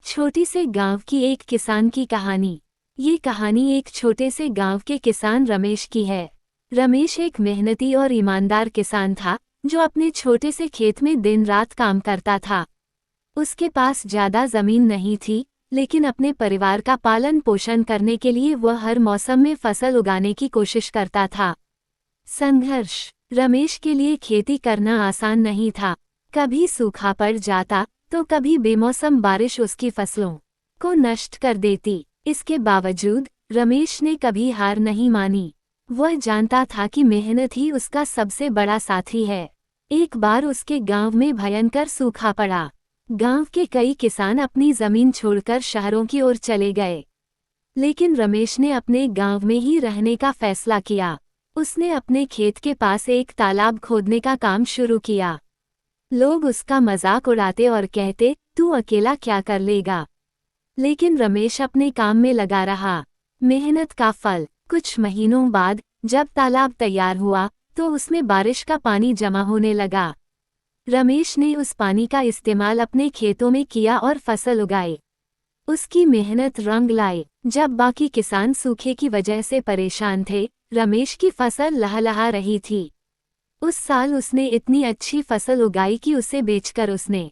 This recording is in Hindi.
छोटी से गांव की एक किसान की कहानी। ये कहानी एक छोटे से गांव के किसान रमेश की है। रमेश एक मेहनती और ईमानदार किसान था जो अपने छोटे से खेत में दिन रात काम करता था। उसके पास ज्यादा जमीन नहीं थी, लेकिन अपने परिवार का पालन पोषण करने के लिए वह हर मौसम में फसल उगाने की कोशिश करता था। संघर्ष। रमेश के लिए खेती करना आसान नहीं था। कभी सूखा पड़ जाता तो कभी बेमौसम बारिश उसकी फसलों को नष्ट कर देती। इसके बावजूद रमेश ने कभी हार नहीं मानी। वह जानता था कि मेहनत ही उसका सबसे बड़ा साथी है। एक बार उसके गांव में भयंकर सूखा पड़ा। गांव के कई किसान अपनी जमीन छोड़कर शहरों की ओर चले गए, लेकिन रमेश ने अपने गांव में ही रहने का फैसला किया। उसने अपने खेत के पास एक तालाब खोदने का काम शुरू किया। लोग उसका मजाक उड़ाते और कहते, तू अकेला क्या कर लेगा? लेकिन रमेश अपने काम में लगा रहा। मेहनत का फल। कुछ महीनों बाद जब तालाब तैयार हुआ तो उसमें बारिश का पानी जमा होने लगा। रमेश ने उस पानी का इस्तेमाल अपने खेतों में किया और फसल उगाई। उसकी मेहनत रंग लाई। जब बाकी किसान सूखे की वजह से परेशान थे, रमेश की फसल लहलहा रही थी। उस साल उसने इतनी अच्छी फसल उगाई कि उसे बेचकर उसने